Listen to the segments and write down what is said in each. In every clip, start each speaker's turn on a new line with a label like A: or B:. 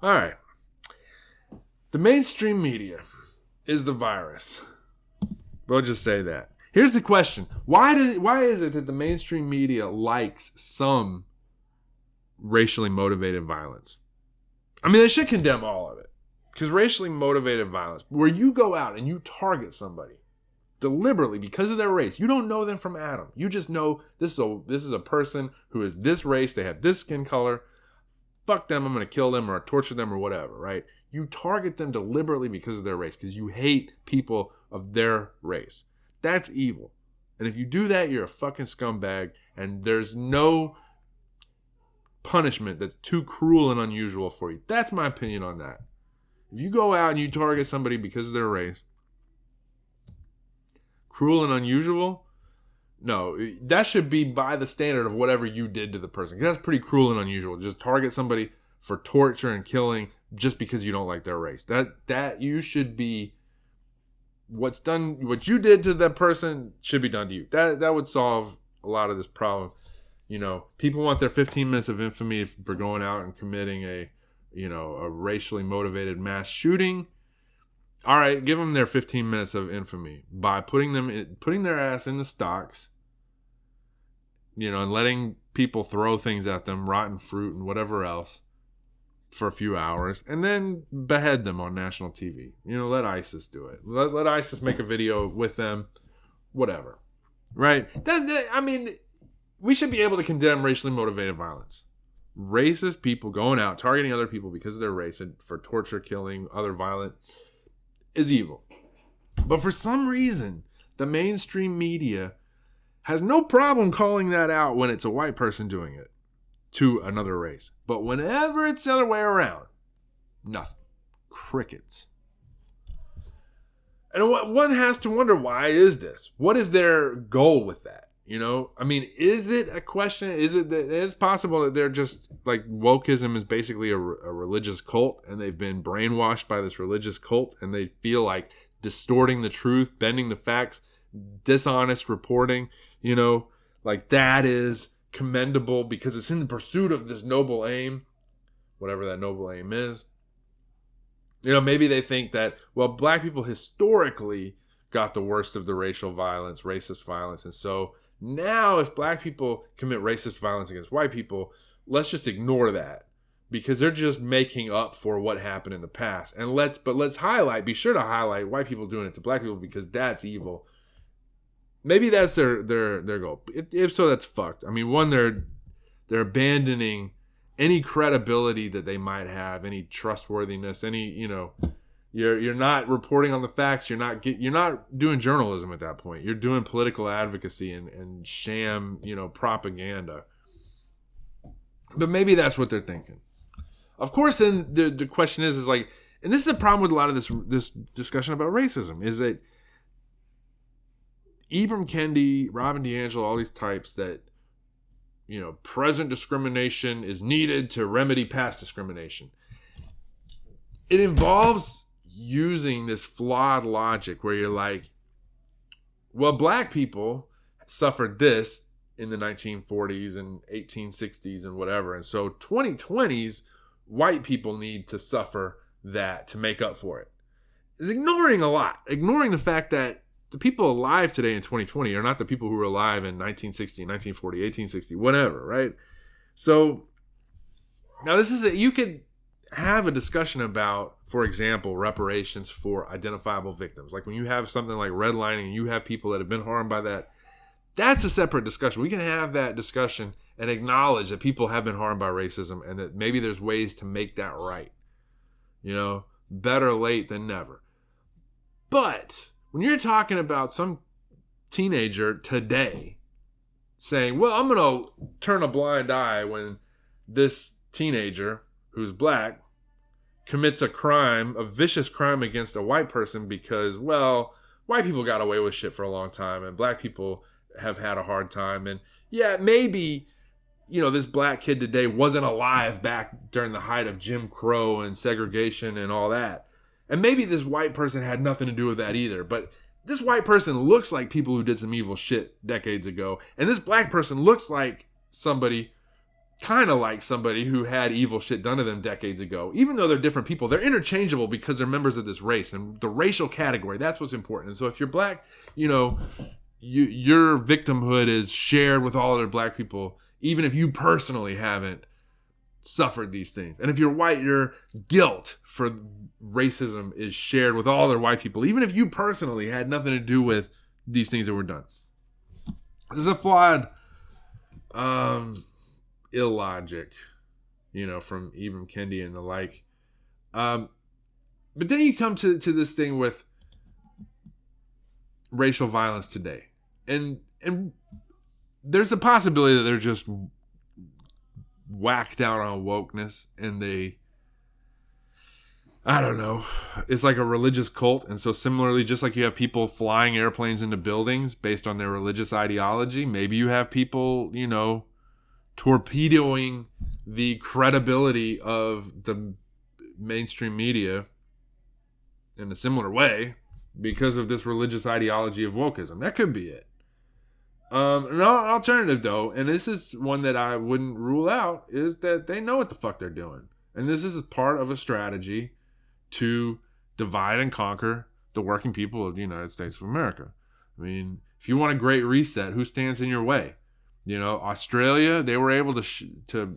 A: All right. The mainstream media is the virus. We'll just say that. Here's the question. Why is it that the mainstream media likes some racially motivated violence? I mean, they should condemn all of it. Because racially motivated violence, where you go out and you target somebody deliberately because of their race. You don't know them from Adam. You just know this is a person who is this race. They have this skin color. Fuck them. I'm going to kill them or torture them or whatever, right? You target them deliberately because of their race, because you hate people of their race. That's evil. And if you do that, you're a fucking scumbag, and there's no punishment that's too cruel and unusual for you. That's my opinion on that. If you go out and you target somebody because of their race, cruel and unusual, no, that should be by the standard of whatever you did to the person. Because that's pretty cruel and unusual. Just target somebody for torture and killing just because you don't like their race. That you should be, what you did to that person should be done to you. That would solve a lot of this problem. You know, people want their 15 minutes of infamy for going out and committing a racially motivated mass shooting. All right, give them their 15 minutes of infamy by putting their ass in the stocks, and letting people throw things at them, rotten fruit and whatever else, for a few hours, and then behead them on national TV. Let ISIS do it. Let ISIS make a video with them, whatever. Right? We should be able to condemn racially motivated violence. Racist people going out, targeting other people because of their race and for torture, killing, other violent, is evil. But for some reason, the mainstream media has no problem calling that out when it's a white person doing it to another race. But whenever it's the other way around, nothing. Crickets. And one has to wonder, why is this? What is their goal with that? Is it a question? Is it that it's possible that they're just like, wokeism is basically a religious cult, and they've been brainwashed by this religious cult, and they feel like distorting the truth, bending the facts, dishonest reporting, like that is commendable because it's in the pursuit of this noble aim, whatever that noble aim is. Maybe they think that, well, black people historically got the worst of the racial violence, racist violence, and so now if black people commit racist violence against white people, let's just ignore that because they're just making up for what happened in the past. And let's be sure to highlight white people doing it to black people because that's evil. Maybe that's their goal. If so, that's fucked. One, they're abandoning any credibility that they might have, any trustworthiness, any, you're not reporting on the facts. You're not doing journalism at that point. You're doing political advocacy and sham, propaganda. But maybe that's what they're thinking. Of course, then the question is like, and this is the problem with a lot of this discussion about racism, is that Ibram Kendi, Robin DiAngelo, all these types that, present discrimination is needed to remedy past discrimination. It involves using this flawed logic where you're like, well, black people suffered this in the 1940s and 1860s and whatever. And so 2020s, white people need to suffer that to make up for it. It's ignoring the fact that the people alive today in 2020 are not the people who were alive in 1960, 1940, 1860, whatever, right? So now you could have a discussion about, for example, reparations for identifiable victims. Like when you have something like redlining and you have people that have been harmed by that, that's a separate discussion. We can have that discussion and acknowledge that people have been harmed by racism and that maybe there's ways to make that right. Better late than never. But when you're talking about some teenager today saying, well, I'm going to turn a blind eye when this teenager who's black commits a vicious crime against a white person because, well, white people got away with shit for a long time and black people have had a hard time. And yeah, maybe, this black kid today wasn't alive back during the height of Jim Crow and segregation and all that. And maybe this white person had nothing to do with that either. But this white person looks like people who did some evil shit decades ago. And this black person looks like somebody kind of like somebody who had evil shit done to them decades ago. Even though they're different people, they're interchangeable because they're members of this race and the racial category. That's what's important. And so if you're black, your victimhood is shared with all other black people, even if you personally haven't suffered these things. And if you're white, your guilt for racism is shared with all other white people, even if you personally had nothing to do with these things that were done. This is a flawed illogic, from Ibram Kendi and the like. But then you come to this thing with racial violence today. And there's a possibility that they're just whacked out on wokeness and I don't know, it's like a religious cult. And so similarly, just like you have people flying airplanes into buildings based on their religious ideology, maybe you have people, torpedoing the credibility of the mainstream media in a similar way because of this religious ideology of wokeism. That could be it. An alternative, though, and this is one that I wouldn't rule out, is that they know what the fuck they're doing. And this is part of a strategy to divide and conquer the working people of the United States of America. I mean, if you want a great reset, who stands in your way? Australia, they were able to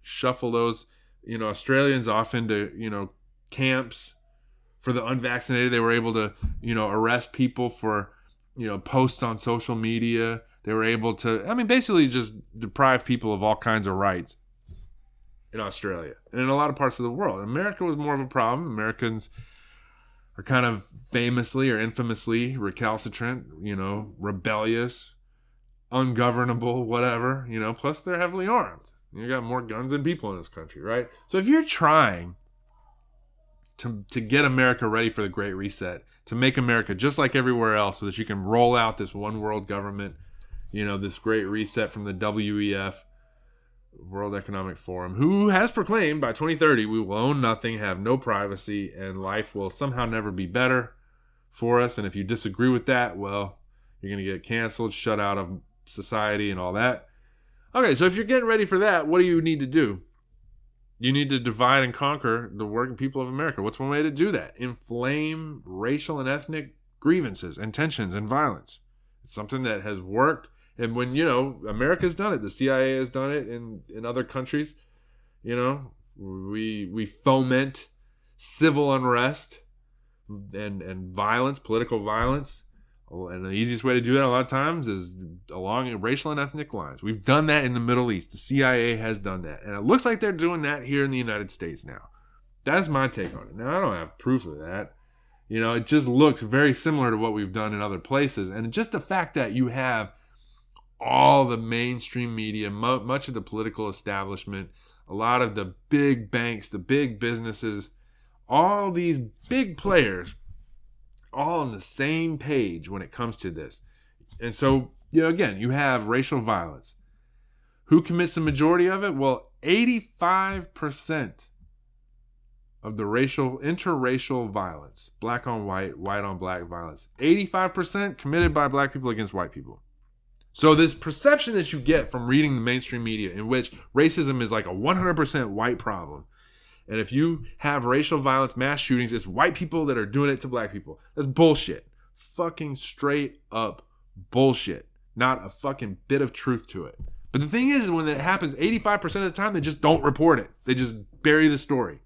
A: shuffle those, Australians off into, camps for the unvaccinated. They were able to, arrest people for, posts on social media. They were able to, basically just deprive people of all kinds of rights in Australia and in a lot of parts of the world. America was more of a problem. Americans are kind of famously or infamously recalcitrant, rebellious, ungovernable, whatever, plus they're heavily armed. You got more guns than people in this country, right? So if you're trying to get America ready for the Great Reset, to make America just like everywhere else so that you can roll out this one world government, this Great Reset from the WEF, World Economic Forum, who has proclaimed by 2030 we will own nothing, have no privacy, and life will somehow never be better for us. And if you disagree with that, well, you're going to get canceled, shut out of society and all that. Okay, so if you're getting ready for that, what do you need to do? You need to divide and conquer the working people of America. What's one way to do that? Inflame racial and ethnic grievances and tensions and violence. It's something that has worked. And when, America's done it, the CIA has done it in other countries, we foment civil unrest and violence, political violence. And the easiest way to do that a lot of times is along racial and ethnic lines. We've done that in the Middle East. The CIA has done that. And it looks like they're doing that here in the United States now. That's my take on it. Now, I don't have proof of that. It just looks very similar to what we've done in other places. And just the fact that you have all the mainstream media, much of the political establishment, a lot of the big banks, the big businesses, all these big players all on the same page when it comes to this. And so, again, you have racial violence. Who commits the majority of it? Well, 85% of the interracial violence, black on white, white on black violence, 85% committed by black people against white people. So this perception that you get from reading the mainstream media in which racism is like a 100% white problem, and if you have racial violence, mass shootings, it's white people that are doing it to black people. That's bullshit. Fucking straight up bullshit. Not a fucking bit of truth to it. But the thing is, when it happens 85% of the time, they just don't report it. They just bury the story.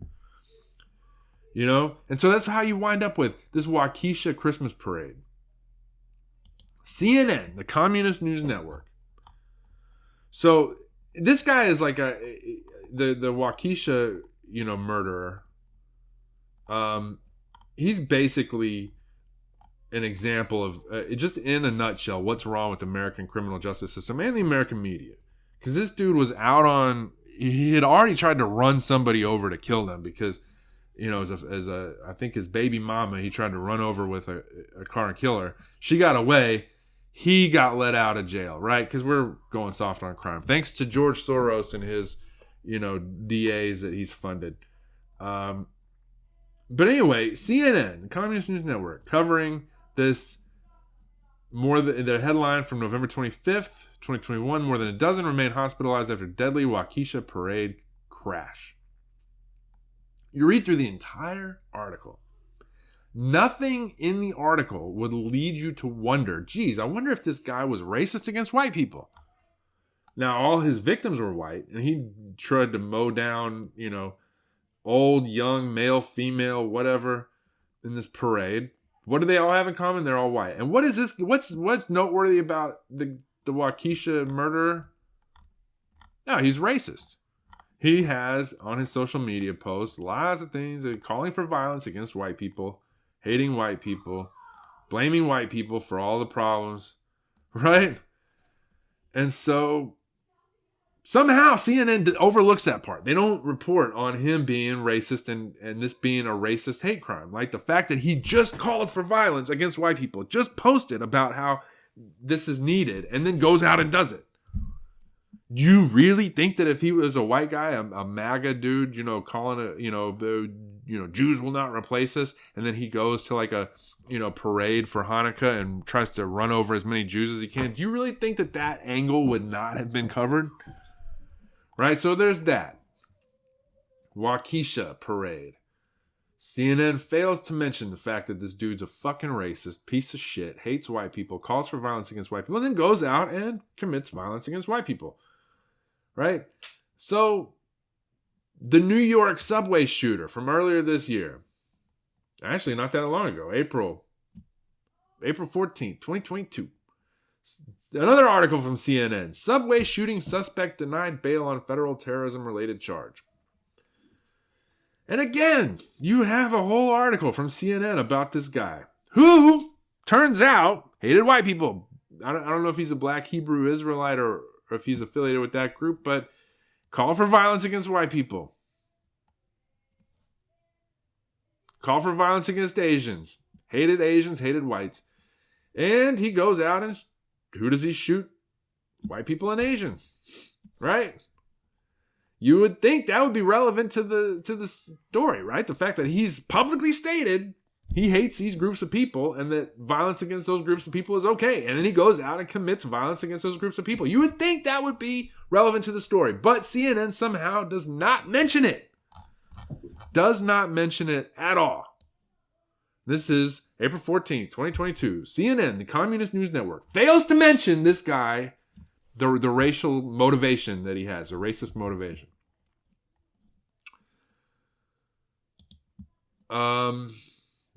A: And so that's how you wind up with this Waukesha Christmas parade. CNN, the Communist News Network. So this guy is like the Waukesha, murderer. He's basically an example of just in a nutshell what's wrong with the American criminal justice system and the American media. Because this dude was he had already tried to run somebody over to kill them because, I think his baby mama, he tried to run over with a car and kill her. She got away. He got let out of jail, right? Because we're going soft on crime. Thanks to George Soros and his, DAs that he's funded. But anyway, CNN, the Communist News Network, covering this the headline from November 25th, 2021, more than a dozen remain hospitalized after deadly Waukesha parade crash. You read through the entire article. Nothing in the article would lead you to wonder, geez, I wonder if this guy was racist against white people. Now, all his victims were white, and he tried to mow down, old, young, male, female, whatever, in this parade. What do they all have in common? They're all white. And what is this? What's noteworthy about the Waukesha murderer? No, he's racist. He has, on his social media posts, lots of things calling for violence against white people, hating white people, blaming white people for all the problems, right? And so somehow CNN overlooks that part. They don't report on him being racist and this being a racist hate crime. Like the fact that he just called for violence against white people, just posted about how this is needed, and then goes out and does it. Do you really think that if he was a white guy, a MAGA dude, calling it, Jews will not replace us, and then he goes to like a, parade for Hanukkah and tries to run over as many Jews as he can? Do you really think that angle would not have been covered? Right? So there's that. Waukesha parade. CNN fails to mention the fact that this dude's a fucking racist, piece of shit, hates white people, calls for violence against white people, and then goes out and commits violence against white people. Right? So, the New York subway shooter from earlier this year, actually not that long ago, April 14th, 2022. Another article from CNN. Subway shooting suspect denied bail on federal terrorism-related charge. And again, you have a whole article from CNN about this guy who, turns out, hated white people. I don't know if he's a black Hebrew Israelite or if he's affiliated with that group, but called for violence against white people. Called for violence against Asians. Hated whites. And he goes out and who does he shoot? White people and Asians. Right? You would think that would be relevant to the story, right? The fact that he's publicly stated he hates these groups of people and that violence against those groups of people is okay. And then he goes out and commits violence against those groups of people. You would think that would be relevant to the story, but CNN somehow does not mention it. Does not mention it at all. This is April 14th, 2022. CNN, the Communist News Network, fails to mention this guy, the racial motivation that he has, a racist motivation.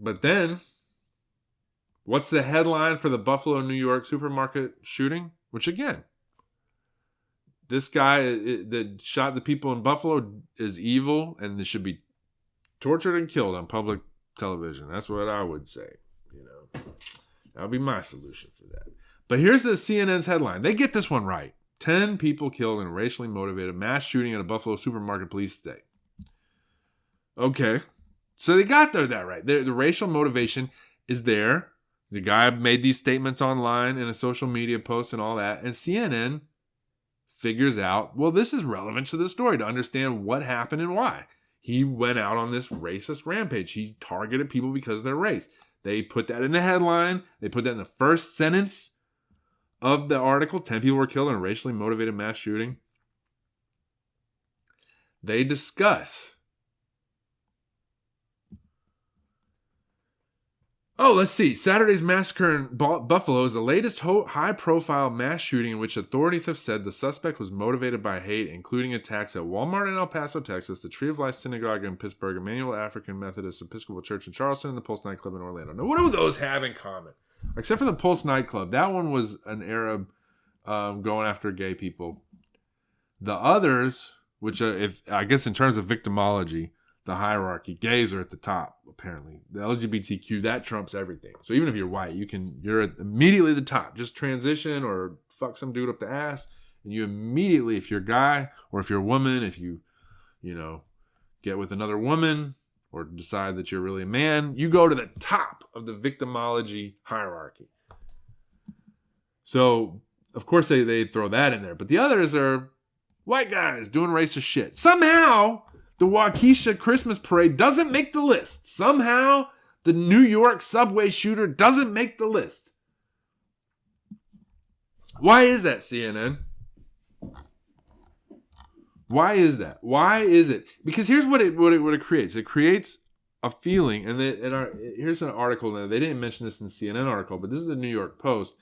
A: But then, what's the headline for the Buffalo, New York supermarket shooting? Which again, this guy that shot the people in Buffalo is evil and they should be tortured and killed on public television. That's what I would say. That would be my solution for that. But here's the CNN's headline. They get this one right. 10 people killed in a racially motivated mass shooting at a Buffalo supermarket, police state. Okay. So they got that right. The racial motivation is there. The guy made these statements online in a social media post and all that. And CNN figures out, well, this is relevant to the story to understand what happened and why. He went out on this racist rampage. He targeted people because of their race. They put that in the headline. They put that in the first sentence of the article. 10 people were killed in a racially motivated mass shooting. They discuss. Oh, let's see. Saturday's massacre in Buffalo is the latest high-profile mass shooting in which authorities have said the suspect was motivated by hate, including attacks at Walmart in El Paso, Texas, the Tree of Life Synagogue in Pittsburgh, Emmanuel African Methodist Episcopal Church in Charleston, and the Pulse nightclub in Orlando. Now, what do those have in common? Except for the Pulse nightclub. That one was an Arab going after gay people. The others, which if I guess in terms of victimology, the hierarchy, gays are at the top, apparently. The LGBTQ, that trumps everything. So even if you're white, you're at immediately the top. Just transition or fuck some dude up the ass, and you immediately, if you're a guy or if you're a woman, if you get with another woman or decide that you're really a man, you go to the top of the victimology hierarchy. So, of course, they throw that in there. But the others are white guys doing racist shit. Somehow, the Waukesha Christmas parade doesn't make the list. Somehow, the New York subway shooter doesn't make the list. Why is that, CNN? Why is that? Why is it? Because here's what it creates. It creates a feeling, and here's an article. Now, they didn't mention this in the CNN article, but this is the New York Post,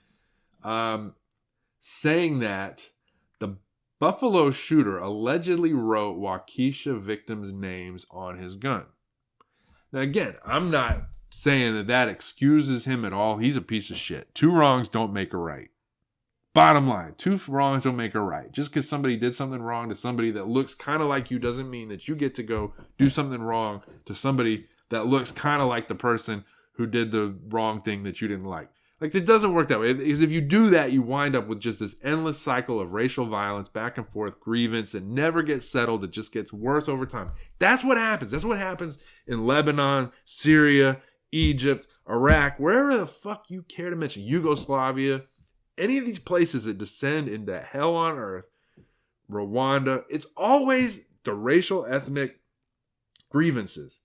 A: saying that the Buffalo shooter allegedly wrote Waukesha victims' names on his gun. Now, again, I'm not saying that excuses him at all. He's a piece of shit. Two wrongs don't make a right. Bottom line, two wrongs don't make a right. Just because somebody did something wrong to somebody that looks kind of like you doesn't mean that you get to go do something wrong to somebody that looks kind of like the person who did the wrong thing that you didn't like. Like, it doesn't work that way. Because if you do that, you wind up with just this endless cycle of racial violence, back and forth, grievance, that never gets settled. It just gets worse over time. That's what happens. That's what happens in Lebanon, Syria, Egypt, Iraq, wherever the fuck you care to mention, Yugoslavia, any of these places that descend into hell on earth, Rwanda, it's always the racial, ethnic grievances.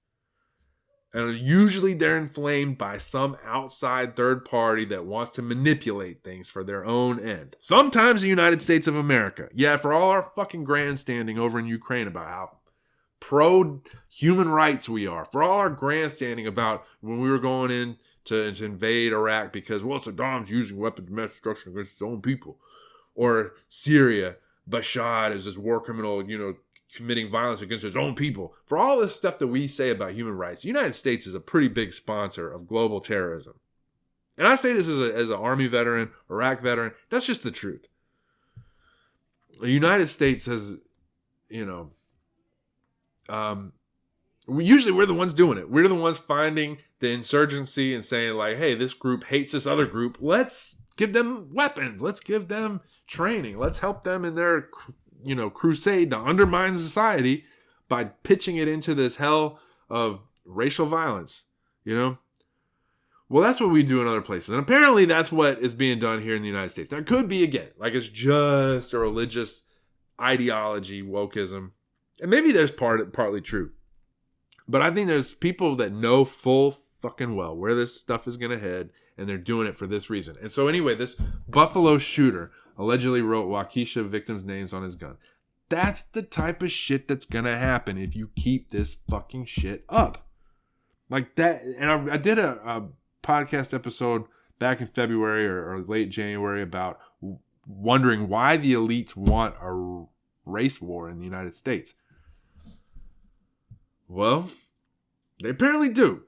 A: And usually they're inflamed by some outside third party that wants to manipulate things for their own end. Sometimes the United States of America. Yeah, for all our fucking grandstanding over in Ukraine about how pro-human rights we are. For all our grandstanding about when we were going in to invade Iraq because, well, Saddam's using weapons of mass destruction against his own people. Or Syria, Bashar is this war criminal, committing violence against his own people. For all this stuff that we say about human rights, the United States is a pretty big sponsor of global terrorism. And I say this as an Army veteran, Iraq veteran. That's just the truth. The United States has, we're the ones doing it. We're the ones finding the insurgency and saying, like, hey, this group hates this other group. Let's give them weapons. Let's give them training. Let's help them in their crusade to undermine society by pitching it into this hell of racial violence, Well, that's what we do in other places. And apparently that's what is being done here in the United States. Now, it could be, again, like it's just a religious ideology, wokeism. And maybe there's partly true. But I think there's people that know full fucking well where this stuff is going to head, and they're doing it for this reason. And so anyway, this Buffalo shooter allegedly wrote Waukesha victims' names on his gun. That's the type of shit that's going to happen if you keep this fucking shit up. Like that. And I did a podcast episode back in February or late January about wondering why the elites want a race war in the United States. Well, they apparently do.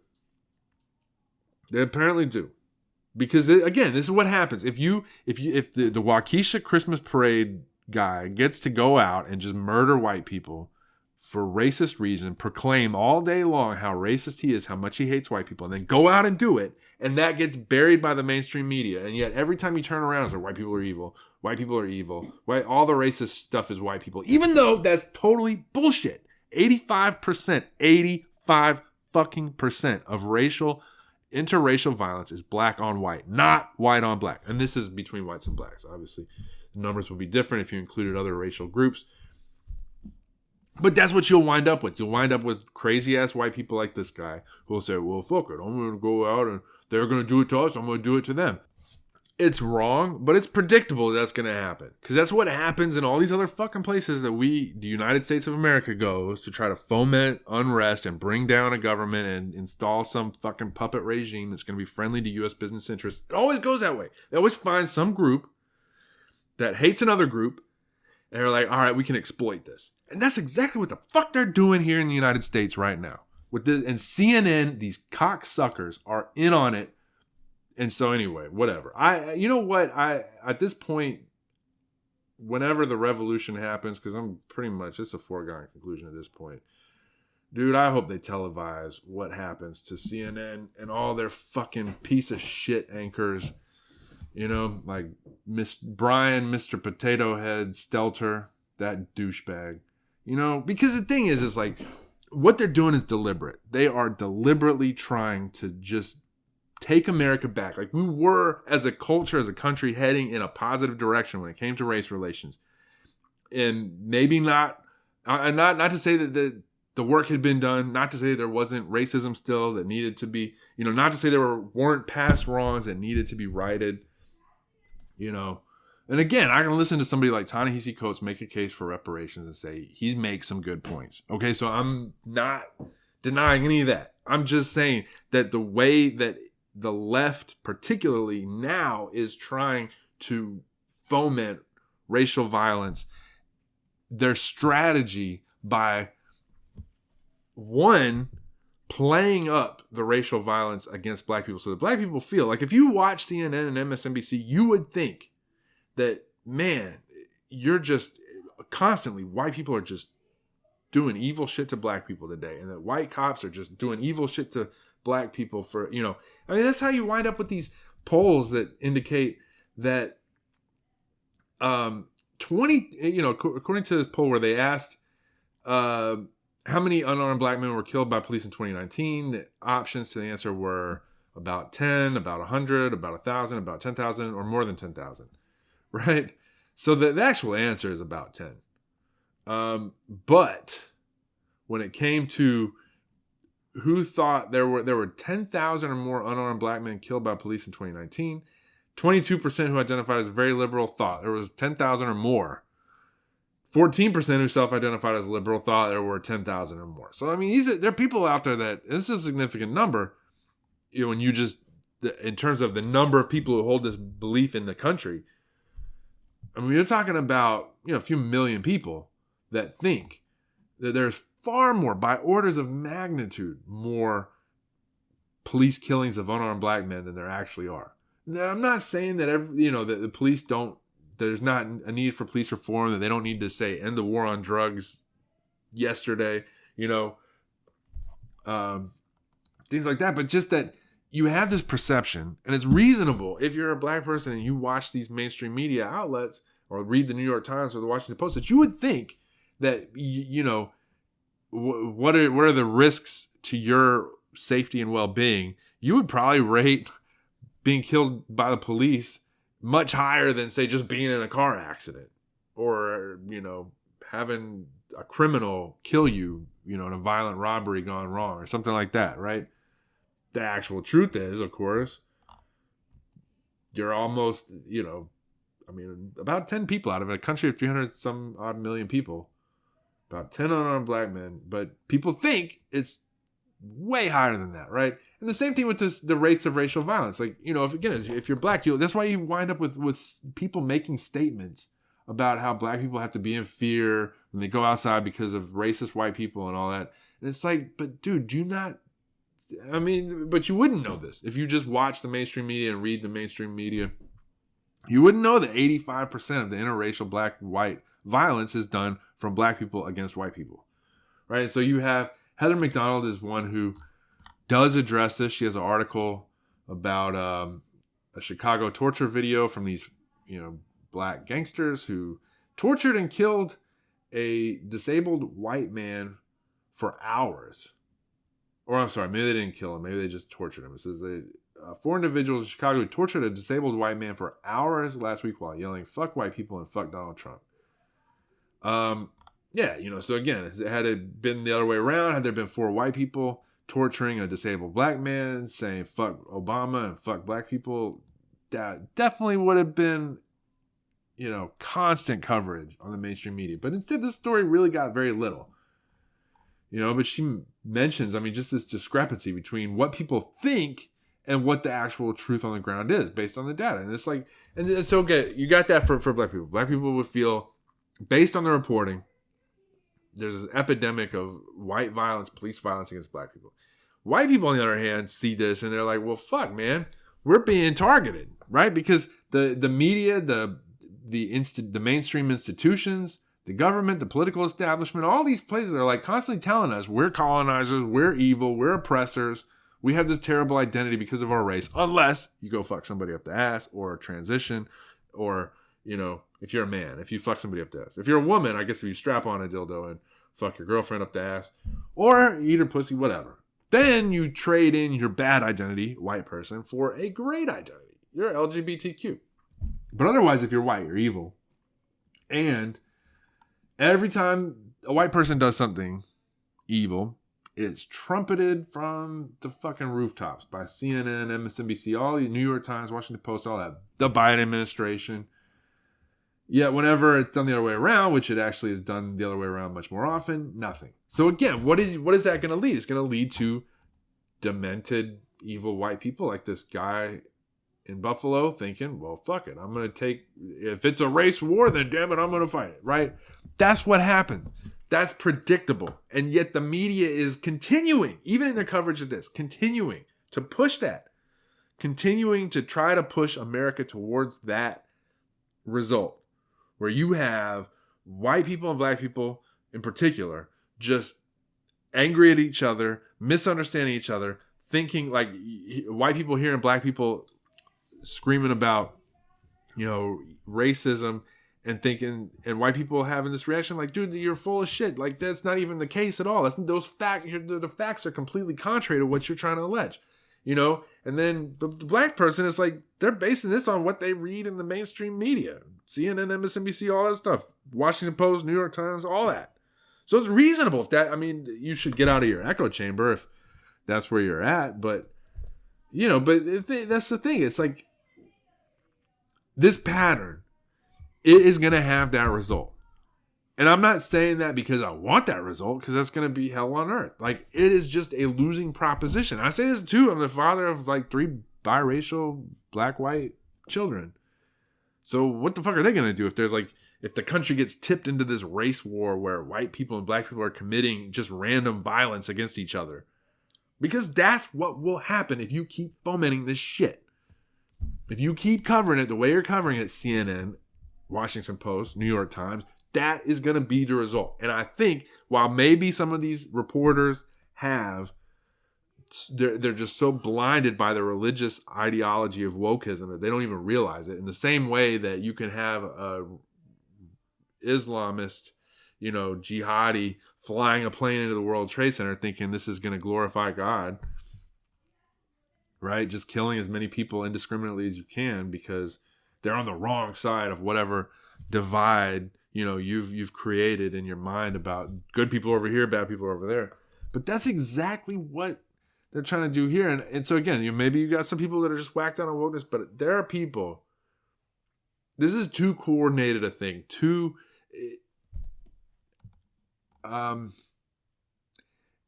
A: Because again, this is what happens if the Waukesha Christmas parade guy gets to go out and just murder white people for racist reason, proclaim all day long how racist he is, how much he hates white people, and then go out and do it, and that gets buried by the mainstream media. And yet every time you turn around, it's like white people are evil. White people are evil. All the racist stuff is white people, even though that's totally bullshit. 85% fucking percent of interracial violence is black on white, not white on black. And this is between whites and blacks. Obviously, the numbers would be different if you included other racial groups. But that's what you'll wind up with. You'll wind up with crazy-ass white people like this guy who will say, well, fuck it, I'm going to go out and they're going to do it to us, I'm going to do it to them. It's wrong, but it's predictable that's going to happen. Because that's what happens in all these other fucking places that the United States of America goes to try to foment unrest and bring down a government and install some fucking puppet regime that's going to be friendly to U.S. business interests. It always goes that way. They always find some group that hates another group, and they're like, all right, we can exploit this. And that's exactly what the fuck they're doing here in the United States right now. And CNN, these cocksuckers are in on it. And so anyway, whatever. At this point, whenever the revolution happens, because it's a foregone conclusion at this point. Dude, I hope they televise what happens to CNN and all their fucking piece of shit anchors. Like Brian, Mr. Potato Head, Stelter, that douchebag. Because the thing is like, what they're doing is deliberate. They are deliberately trying to just take America back. Like we were, as a culture, as a country, heading in a positive direction when it came to race relations. And maybe not to say that the work had been done, not to say there wasn't racism still that needed to be, not to say there weren't past wrongs that needed to be righted, And And again, I can listen to somebody like Ta-Nehisi Coates make a case for reparations and say he makes some good points. Okay, so I'm not denying any of that. I'm just saying that the way that the left, particularly now, is trying to foment racial violence, their strategy by, one, playing up the racial violence against black people so that black people feel like, if you watch CNN and MSNBC, you would think that, man, you're just constantly, white people are just doing evil shit to black people today, and that white cops are just doing evil shit to black people for, I mean, that's how you wind up with these polls that indicate that 20, according to this poll where they asked how many unarmed black men were killed by police in 2019, the options to the answer were about 10, about 100, about 1,000, about 10,000, or more than 10,000, right? So the actual answer is about 10. But when it came to who thought there were 10,000 or more unarmed black men killed by police in 2019, 22% who identified as very liberal thought there was 10,000 or more. 14% who self-identified as liberal thought there were 10,000 or more. So, I mean, there are people out there that, this is a significant number, when you just, in terms of the number of people who hold this belief in the country. I mean, you're talking about, a few million people that think that there's far more, by orders of magnitude, more police killings of unarmed black men than there actually are. Now, I'm not saying that that the police don't, there's not a need for police reform, that they don't need to say end the war on drugs yesterday, things like that. But just that you have this perception, and it's reasonable if you're a black person and you watch these mainstream media outlets or read the New York Times or the Washington Post, that you would think that, what are the risks to your safety and well-being. You would probably rate being killed by the police much higher than, say, just being in a car accident or, having a criminal kill you, in a violent robbery gone wrong or something like that, right? The actual truth is, of course, you're almost, about 10 people out of a country of 300 some odd million people, about 10 unarmed black men, but people think it's way higher than that, right? And the same thing with the rates of racial violence. Like, if you're black, that's why you wind up with people making statements about how black people have to be in fear when they go outside because of racist white people and all that. And it's like, but dude, but you wouldn't know this if you just watch the mainstream media and read the mainstream media. You wouldn't know that 85% of the interracial black-white violence is done from black people against white people, right? So you have Heather McDonald is one who does address this. She has an article about a Chicago torture video from these, black gangsters who tortured and killed a disabled white man for hours. Or I'm sorry, maybe they didn't kill him. Maybe they just tortured him. It says four individuals in Chicago who tortured a disabled white man for hours last week while yelling, "Fuck white people" and "Fuck Donald Trump." So again, had it been the other way around, had there been four white people torturing a disabled black man, saying "fuck Obama" and "fuck black people," that definitely would have been, constant coverage on the mainstream media. But instead, this story really got very little. But she mentions, just this discrepancy between what people think and what the actual truth on the ground is based on the data. And it's like, and it's okay, you got that for black people. Black people would feel, based on the reporting, there's an epidemic of white violence, police violence against black people. White people, on the other hand, see this and they're like, well, fuck, man, we're being targeted, right? Because the media, the mainstream institutions, the government, the political establishment, all these places are like constantly telling us we're colonizers, we're evil, we're oppressors, we have this terrible identity because of our race, unless you go fuck somebody up the ass or transition, or, if you're a man, if you fuck somebody up the ass. If you're a woman, I guess if you strap on a dildo and fuck your girlfriend up the ass, or eat her pussy, whatever. Then you trade in your bad identity, white person, for a great identity. You're LGBTQ. But otherwise, if you're white, you're evil. And every time a white person does something evil, it's trumpeted from the fucking rooftops by CNN, MSNBC, all the New York Times, Washington Post, all that. The Biden administration. Yet whenever it's done the other way around, which it actually is done the other way around much more often, nothing. So again, what is that going to lead? It's going to lead to demented, evil white people like this guy in Buffalo thinking, well, fuck it. I'm going to take, if it's a race war, then damn it, I'm going to fight it, right? That's what happens. That's predictable. And yet the media is continuing, even in their coverage of this, continuing to push that, continuing to try to push America towards that result, where you have white people and black people in particular just angry at each other, misunderstanding each other, thinking like white people hearing black people screaming about, racism and thinking, and white people having this reaction like, dude, you're full of shit. Like, that's not even the case at all. The facts are completely contrary to what you're trying to allege, And then the black person is like, they're basing this on what they read in the mainstream media, CNN, MSNBC, all that stuff, Washington Post, New York Times, all that. So it's reasonable you should get out of your echo chamber if that's where you're at. But, that's the thing. It's like this pattern, it is going to have that result. And I'm not saying that because I want that result, because that's going to be hell on earth. Like, it is just a losing proposition. I say this too. I'm the father of like 3 biracial black, white children. So what the fuck are they going to do if the country gets tipped into this race war where white people and black people are committing just random violence against each other? Because that's what will happen if you keep fomenting this shit. If you keep covering it the way you're covering it, CNN, Washington Post, New York Times, that is going to be the result. And I think while maybe some of these reporters they're just so blinded by the religious ideology of wokeism that they don't even realize it. In the same way that you can have a Islamist, jihadi flying a plane into the World Trade Center thinking this is going to glorify God, right? Just killing as many people indiscriminately as you can because they're on the wrong side of whatever divide you've created in your mind about good people over here, bad people over there. But that's exactly what they're trying to do here. And so again, maybe you got some people that are just whacked out on wokeness, but there are people. This is too coordinated a thing.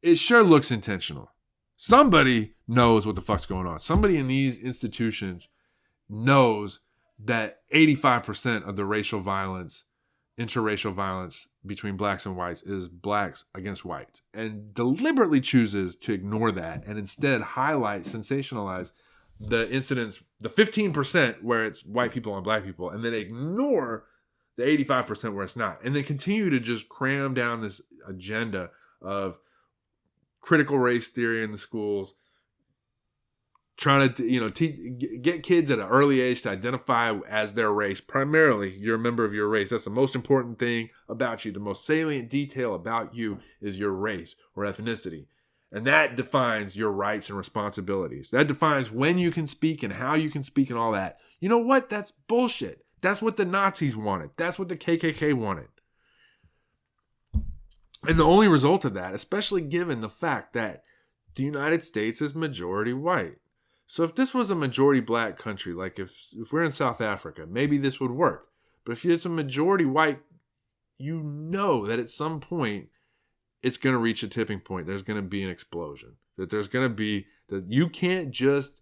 A: It sure looks intentional. Somebody knows what the fuck's going on. Somebody in these institutions knows that 85% of the racial violence, interracial violence between blacks and whites is blacks against whites, and deliberately chooses to ignore that and instead highlight, sensationalize the incidents, the 15% where it's white people and black people, and then ignore the 85% where it's not, and then continue to just cram down this agenda of critical race theory in the schools, trying to get kids at an early age to identify as their race. Primarily, you're a member of your race. That's the most important thing about you. The most salient detail about you is your race or ethnicity. And that defines your rights and responsibilities. That defines when you can speak and how you can speak and all that. You know what? That's bullshit. That's what the Nazis wanted. That's what the KKK wanted. And the only result of that, especially given the fact that the United States is majority white. So if this was a majority black country, like if we're in South Africa, maybe this would work. But if it's a majority white, you know that at some point it's going to reach a tipping point. There's going to be an explosion. That you can't just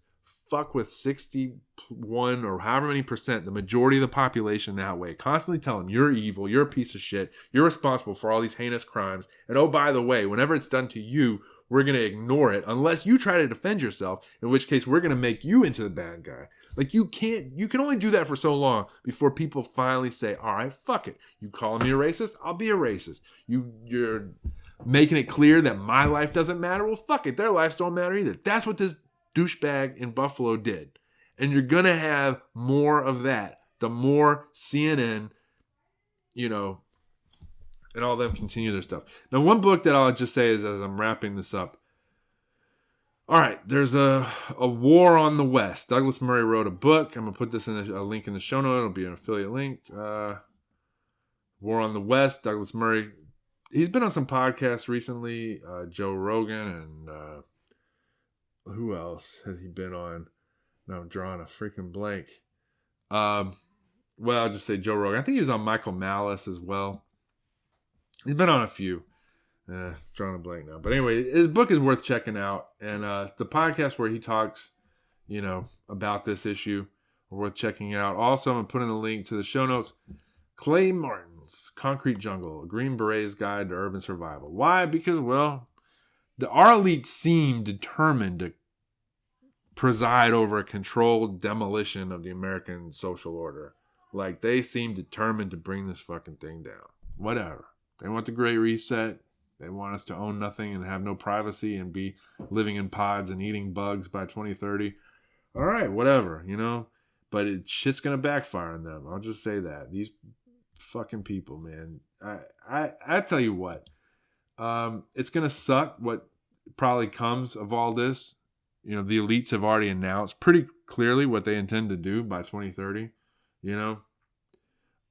A: fuck with 61 or however many percent, the majority of the population that way. Constantly tell them you're evil, you're a piece of shit, you're responsible for all these heinous crimes. And oh, by the way, whenever it's done to you, we're going to ignore it unless you try to defend yourself, in which case we're going to make you into the bad guy. Like you can only do that for so long before people finally say, all right, fuck it. You calling me a racist? I'll be a racist. You're making it clear that my life doesn't matter. Well, fuck it. Their lives don't matter either. That's what this douchebag in Buffalo did. And you're going to have more of that. The more CNN, and all of them continue their stuff. Now, one book that I'll just say is, as I'm wrapping this up, all right, there's a war on the West. Douglas Murray wrote a book. I'm going to put this in a link in the show note. It'll be an affiliate link. War on the West, Douglas Murray. He's been on some podcasts recently, Joe Rogan, and who else has he been on? No, I'm drawing a freaking blank. Well, I'll just say Joe Rogan. I think he was on Michael Malice as well. He's been on a few. Drawing a blank now. But anyway, his book is worth checking out. And the podcast where he talks, about this issue are worth checking out. Also, I'm going to put in a link to the show notes. Clay Martin's Concrete Jungle, A Green Beret's Guide to Urban Survival. Why? Because, well, our elites seem determined to preside over a controlled demolition of the American social order. Like, they seem determined to bring this fucking thing down. Whatever. They want the Great Reset. They want us to own nothing and have no privacy and be living in pods and eating bugs by 2030. All right, whatever, But shit's going to backfire on them. I'll just say that. These fucking people, man. I tell you what. It's going to suck what probably comes of all this. The elites have already announced pretty clearly what they intend to do by 2030.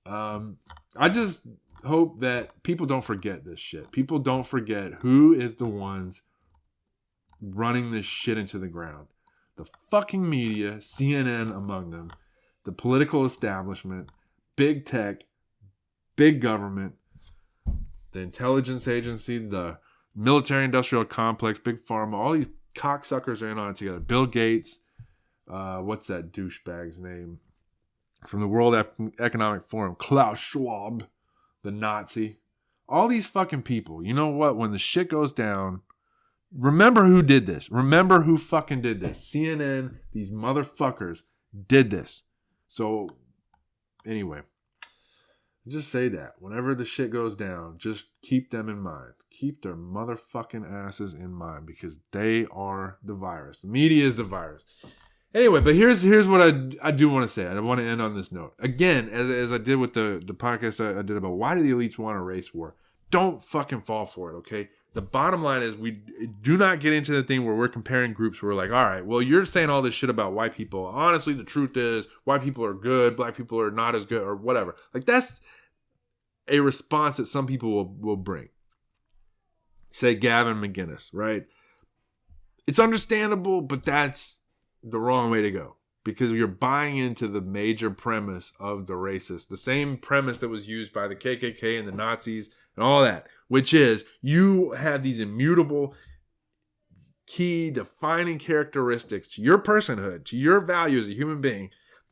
A: I just hope that people don't forget this shit. People don't forget who is the ones running this shit into the ground. The fucking media, CNN among them, the political establishment, big tech, big government, the intelligence agency, the military-industrial complex, big pharma, all these cocksuckers are in on it together. Bill Gates, what's that douchebag's name? From the World Economic Forum, Klaus Schwab, the Nazi. All these fucking people. You know what? When the shit goes down, remember who did this. Remember who fucking did this. CNN, these motherfuckers did this. So, anyway, just say that. Whenever the shit goes down, just keep them in mind. Keep their motherfucking asses in mind because they are the virus. The media is the virus. Anyway, but here's what I do want to say. I want to end on this note. Again, as I did with the podcast I did about why do the elites want a race war? Don't fucking fall for it, okay? The bottom line is we do not get into the thing where we're comparing groups where we're like, all right, well, you're saying all this shit about white people. Honestly, the truth is white people are good, black people are not as good, or whatever. Like, that's a response that some people will bring. Say Gavin McInnes, right? It's understandable, but that's the wrong way to go because you're buying into the major premise of the racist, the same premise that was used by the KKK and the Nazis and all that, which is you have these immutable key defining characteristics to your personhood, to your value as a human being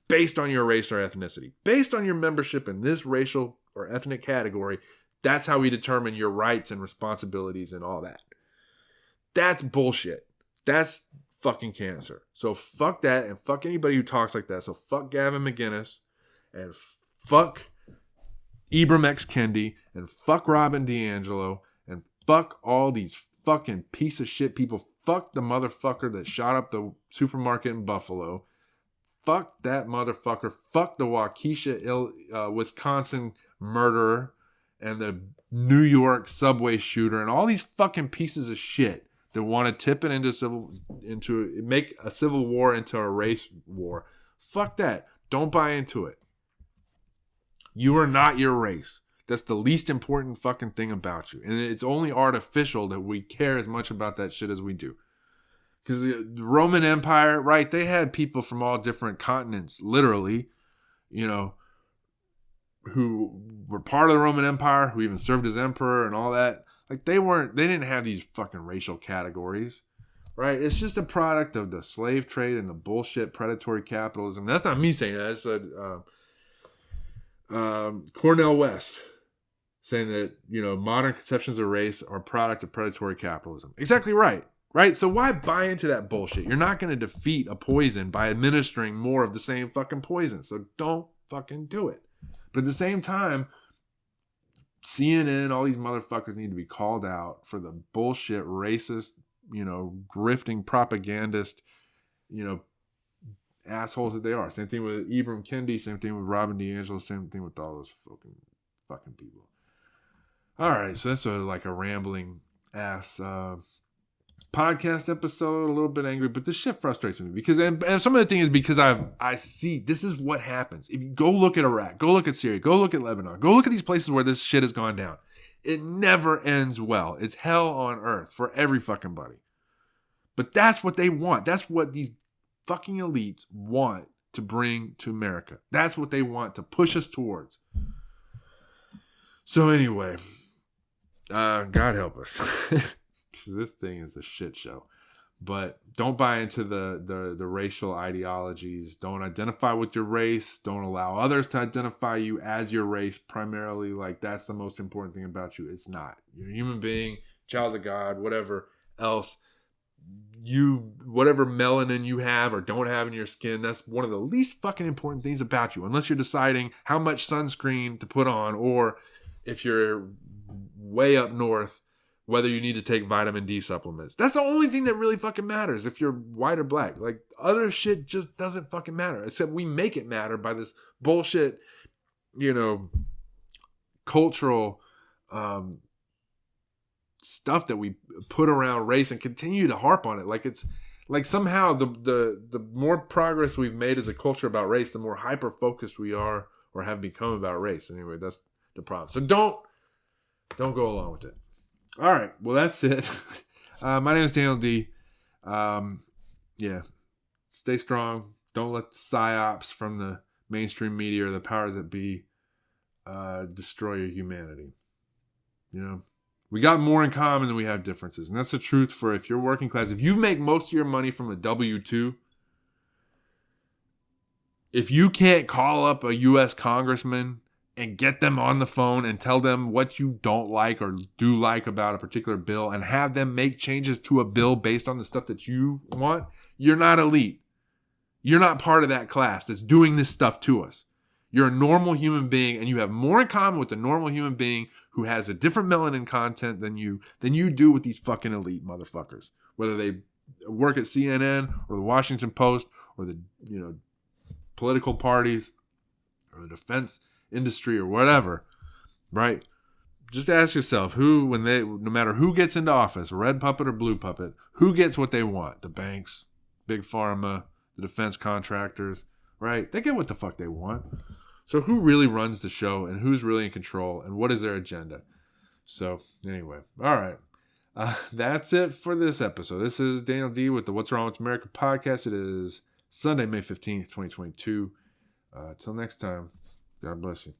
A: based on your race or ethnicity, based on your membership in this racial or ethnic category. That's how we determine your rights and responsibilities and all that. That's bullshit. That's fucking cancer. So fuck that and fuck anybody who talks like that. So fuck Gavin McInnes and fuck Ibram X. Kendi and fuck Robin DiAngelo and fuck all these fucking piece of shit people. Fuck the motherfucker that shot up the supermarket in Buffalo. Fuck that motherfucker. Fuck the Waukesha, Wisconsin murderer and the New York subway shooter and all these fucking pieces of shit that want to tip it make a civil war into a race war. Fuck that. Don't buy into it. You are not your race. That's the least important fucking thing about you. And it's only artificial that we care as much about that shit as we do. Because the Roman Empire, right, they had people from all different continents, literally, who were part of the Roman Empire, who even served as emperor and all that. Like, they didn't have these fucking racial categories, right? It's just a product of the slave trade and the bullshit predatory capitalism. That's not me saying that. That's Cornel West saying that, modern conceptions of race are a product of predatory capitalism. Exactly right, right? So why buy into that bullshit? You're not going to defeat a poison by administering more of the same fucking poison. So don't fucking do it. But at the same time, CNN, all these motherfuckers need to be called out for the bullshit, racist, grifting propagandist, assholes that they are. Same thing with Ibram Kendi, same thing with Robin DiAngelo, same thing with all those fucking people. All right, so that's like a rambling ass podcast episode, a little bit angry, but this shit frustrates me because, and some of the thing is because I see this is what happens. If you go look at Iraq, go look at Syria, go look at Lebanon, go look at these places where this shit has gone down. It never ends well. It's hell on earth for every fucking buddy. But that's what they want. That's what these fucking elites want to bring to America. That's what they want to push us towards. So anyway, God help us, because this thing is a shit show. But don't buy into the racial ideologies. Don't identify with your race. Don't allow others to identify you as your race primarily. Like, that's the most important thing about you. It's not. You're a human being, child of God, whatever else. Whatever melanin you have or don't have in your skin, that's one of the least fucking important things about you. Unless you're deciding how much sunscreen to put on, or if you're way up north, whether you need to take vitamin D supplements. That's the only thing that really fucking matters if you're white or black. Like, other shit just doesn't fucking matter, except we make it matter by this bullshit, cultural stuff that we put around race and continue to harp on it. Like, it's like somehow the more progress we've made as a culture about race, the more hyper-focused we are or have become about race. Anyway, that's the problem. So don't go along with it. All right. Well, that's it. My name is Daniel D. Stay strong. Don't let the psyops from the mainstream media or the powers that be destroy your humanity. We got more in common than we have differences. And that's the truth for if you're working class. If you make most of your money from a W-2, if you can't call up a U.S. congressman and get them on the phone and tell them what you don't like or do like about a particular bill and have them make changes to a bill based on the stuff that you want, you're not elite. You're not part of that class that's doing this stuff to us. You're a normal human being, and you have more in common with the normal human being who has a different melanin content than you do with these fucking elite motherfuckers. Whether they work at CNN or the Washington Post or the political parties or the defense industry or whatever, right? Just ask yourself no matter who gets into office, red puppet or blue puppet, who gets what they want? The banks, big pharma, the defense contractors, right? They get what the fuck they want. So who really runs the show and who's really in control and what is their agenda? So anyway, all right. That's it for this episode. This is Daniel D with the What's Wrong with America podcast. It is Sunday, May 15th, 2022. Till next time. God bless you.